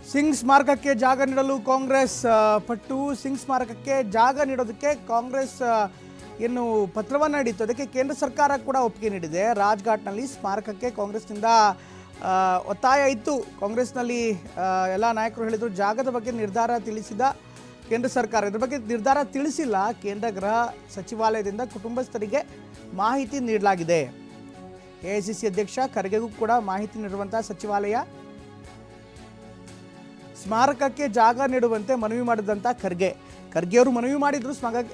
ಸಿಂಗ್ ಸ್ಮಾರಕಕ್ಕೆ ಜಾಗ ನೀಡಲು ಕಾಂಗ್ರೆಸ್ ಪಟ್ಟು. ಸಿಂಗ್ ಸ್ಮಾರಕಕ್ಕೆ ಜಾಗ ನೀಡೋದಕ್ಕೆ ಕಾಂಗ್ರೆಸ್ ಏನು ಪತ್ರವನ್ನು ನೀಡಿತ್ತು, ಅದಕ್ಕೆ ಕೇಂದ್ರ ಸರ್ಕಾರ ಕೂಡ ಒಪ್ಪಿಗೆ ನೀಡಿದೆ. ರಾಜ್ಘಾಟ್ನಲ್ಲಿ ಸ್ಮಾರಕಕ್ಕೆ ಕಾಂಗ್ರೆಸ್ನಿಂದ ಒತ್ತಾಯ ಇತ್ತು. ಕಾಂಗ್ರೆಸ್ನಲ್ಲಿ ಎಲ್ಲ ನಾಯಕರು ಹೇಳಿದರು ಜಾಗದ ಬಗ್ಗೆ ನಿರ್ಧಾರ ತಿಳಿಸಿದ ಕೇಂದ್ರ ಸರ್ಕಾರ. ಇದ್ರ ಬಗ್ಗೆ ನಿರ್ಧಾರ ತಿಳಿಸಿಲ್ಲ. ಕೇಂದ್ರ ಗೃಹ ಸಚಿವಾಲಯದಿಂದ ಕುಟುಂಬಸ್ಥರಿಗೆ ಮಾಹಿತಿ ನೀಡಲಾಗಿದೆ. ಎಐಸಿಸಿ ಅಧ್ಯಕ್ಷ ಖರ್ಗೆಗೂ ಕೂಡ ಮಾಹಿತಿ ನೀಡುವಂಥ ಸಚಿವಾಲಯ ಸ್ಮಾರಕಕ್ಕೆ ಜಾಗ ನೀಡುವಂತೆ ಮನವಿ ಮಾಡಿದಂಥ ಖರ್ಗೆಯವರು ಮನವಿ ಮಾಡಿದ್ರು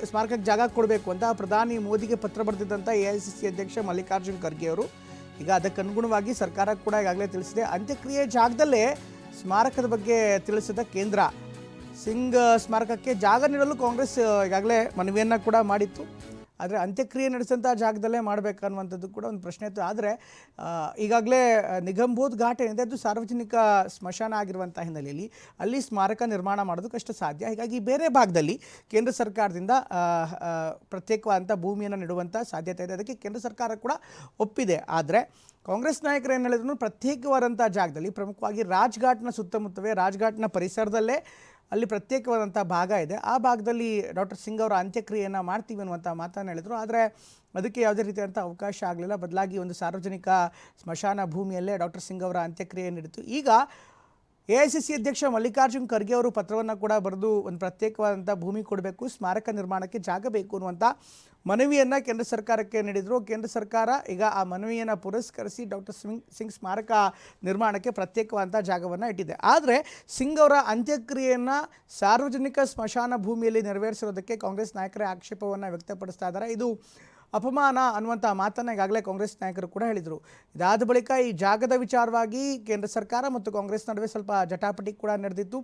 ಸ್ಮಾರಕಕ್ಕೆ ಜಾಗ ಕೊಡಬೇಕು ಅಂತ. ಪ್ರಧಾನಿ ಮೋದಿಗೆ ಪತ್ರ ಬರೆದಿದ್ದಂಥ ಎಐಸಿಸಿ ಅಧ್ಯಕ್ಷ ಮಲ್ಲಿಕಾರ್ಜುನ್ ಖರ್ಗೆಯವರು ಈಗ ಅದಕ್ಕನುಗುಣವಾಗಿ ಸರ್ಕಾರ ಕೂಡ ಈಗಾಗಲೇ ತಿಳಿಸಿದೆ. ಅಂತ್ಯಕ್ರಿಯೆ ಜಾಗದಲ್ಲೇ ಸ್ಮಾರಕದ ಬಗ್ಗೆ ತಿಳಿಸಿದ ಕೇಂದ್ರ. ಸಿಂಗ್ ಸ್ಮಾರಕಕ್ಕೆ ಜಾಗ ನೀಡಲು ಕಾಂಗ್ರೆಸ್ ಈಗಾಗಲೇ ಮನವಿಯನ್ನು ಕೂಡ ಮಾಡಿತ್ತು. ಆದರೆ ಅಂತ್ಯಕ್ರಿಯೆ ನಡೆಸಂಥ ಜಾಗದಲ್ಲೇ ಮಾಡಬೇಕನ್ನುವಂಥದ್ದು ಕೂಡ ಒಂದು ಪ್ರಶ್ನೆ ಇತ್ತು. ಆದರೆ ಈಗಾಗಲೇ ನಿಗಮ್ಬೋಧ್ ಘಾಟ್ ಏನಿದೆ ಅದು ಸಾರ್ವಜನಿಕ ಸ್ಮಶಾನ ಆಗಿರುವಂಥ ಹಿನ್ನೆಲೆಯಲ್ಲಿ ಅಲ್ಲಿ ಸ್ಮಾರಕ ನಿರ್ಮಾಣ ಮಾಡೋದು ಕಷ್ಟ ಸಾಧ್ಯ. ಹೀಗಾಗಿ ಬೇರೆ ಭಾಗದಲ್ಲಿ ಕೇಂದ್ರ ಸರ್ಕಾರದಿಂದ ಪ್ರತ್ಯೇಕವಾದಂಥ ಭೂಮಿಯನ್ನು ನೀಡುವಂಥ ಸಾಧ್ಯತೆ ಇದೆ. ಅದಕ್ಕೆ ಕೇಂದ್ರ ಸರ್ಕಾರ ಕೂಡ ಒಪ್ಪಿದೆ. ಆದರೆ ಕಾಂಗ್ರೆಸ್ ನಾಯಕರು ಏನು ಹೇಳಿದ್ರು, ಪ್ರತ್ಯೇಕವಾದಂಥ ಜಾಗದಲ್ಲಿ ಪ್ರಮುಖವಾಗಿ ರಾಜ್ಘಾಟ್ನ ಸುತ್ತಮುತ್ತವೇ ರಾಜ್ಘಾಟ್ನ ಪರಿಸರದಲ್ಲೇ ಅಲ್ಲಿ ಪ್ರತ್ಯೇಕವಾದಂಥ ಭಾಗ ಇದೆ. ಆ ಭಾಗದಲ್ಲಿ ಡಾಕ್ಟರ್ ಸಿಂಗ್ ಅವರ ಅಂತ್ಯಕ್ರಿಯೆಯನ್ನು ಮಾಡ್ತೀವಿ ಅನ್ನುವಂಥ ಮಾತನ್ನು ಹೇಳಿದರು. ಆದರೆ ಅದಕ್ಕೆ ಯಾವುದೇ ರೀತಿಯಾದಂಥ ಅವಕಾಶ ಆಗಲಿಲ್ಲ. ಬದಲಾಗಿ ಒಂದು ಸಾರ್ವಜನಿಕ ಸ್ಮಶಾನ ಭೂಮಿಯಲ್ಲೇ ಡಾಕ್ಟರ್ ಸಿಂಗ್ ಅವರ ಅಂತ್ಯಕ್ರಿಯೆ ನೀಡಿತು. ಈಗ ಎಐಸಿಸಿ ಅಧ್ಯಕ್ಷ ಮಲ್ಲಿಕಾರ್ಜುನ್ ಖರ್ಗೆ ಅವರು ಪತ್ರವನ್ನು ಕೂಡ ಬರೆದು ಒಂದು ಪ್ರತ್ಯೇಕವಾದಂಥ ಭೂಮಿ ಕೊಡಬೇಕು, ಸ್ಮಾರಕ ನಿರ್ಮಾಣಕ್ಕೆ ಜಾಗ ಬೇಕು ಅನ್ನುವಂಥ ಮನವಿಯನ್ನು ಕೇಂದ್ರ ಸರ್ಕಾರಕ್ಕೆ ನೀಡಿದರು. ಕೇಂದ್ರ ಸರ್ಕಾರ ಈಗ ಆ ಮನವಿಯನ್ನು ಪುರಸ್ಕರಿಸಿ ಡಾಕ್ಟರ್ ಸಿಂಗ್ ಸ್ಮಾರಕ ನಿರ್ಮಾಣಕ್ಕೆ ಪ್ರತ್ಯೇಕವಾದಂಥ ಜಾಗವನ್ನು ಇಟ್ಟಿದೆ. ಆದರೆ ಸಿಂಗ್ ಅವರ ಅಂತ್ಯಕ್ರಿಯೆಯನ್ನು ಸಾರ್ವಜನಿಕ ಸ್ಮಶಾನ ಭೂಮಿಯಲ್ಲಿ ನೆರವೇರಿಸಿರೋದಕ್ಕೆ ಕಾಂಗ್ರೆಸ್ ನಾಯಕರೇ ಆಕ್ಷೇಪವನ್ನು ವ್ಯಕ್ತಪಡಿಸ್ತಾ ಇದ್ದಾರೆ. ಇದು ಅಪಮಾನ ಅನ್ನುವಂಥ ಮಾತನ್ನು ಈಗಾಗಲೇ ಕಾಂಗ್ರೆಸ್ ನಾಯಕರು ಕೂಡ ಹೇಳಿದರು. ಇದಾದ ಬಳಿಕ ಈ ಜಾಗದ ವಿಚಾರವಾಗಿ ಕೇಂದ್ರ ಸರ್ಕಾರ ಮತ್ತು ಕಾಂಗ್ರೆಸ್ ನಡುವೆ ಸ್ವಲ್ಪ ಜಟಾಪಟಿ ಕೂಡ ನಡೆದಿತ್ತು.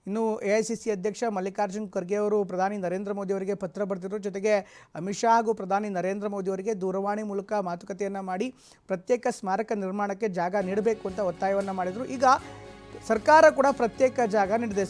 ಇನ್ನು ಎಐಸಿಸಿ ಅಧ್ಯಕ್ಷ ಮಲ್ಲಿಕಾರ್ಜುನ್ ಖರ್ಗೆ ಅವರು ಪ್ರಧಾನಿ ನರೇಂದ್ರ ಮೋದಿ ಅವರಿಗೆ ಪತ್ರ ಬರೆದಿದ್ದರು. ಜೊತೆಗೆ ಅಮಿತ್ ಶಾ ಹಾಗೂ ಪ್ರಧಾನಿ ನರೇಂದ್ರ ಮೋದಿ ಅವರಿಗೆ ದೂರವಾಣಿ ಮೂಲಕ ಮಾತುಕತೆಯನ್ನು ಮಾಡಿ ಪ್ರತ್ಯೇಕ ಸ್ಮಾರಕ ನಿರ್ಮಾಣಕ್ಕೆ ಜಾಗ ನೀಡಬೇಕು ಅಂತ ಒತ್ತಾಯವನ್ನು ಮಾಡಿದರು. ಈಗ ಸರ್ಕಾರ ಕೂಡ ಪ್ರತ್ಯೇಕ ಜಾಗ ನೀಡಿದೆ.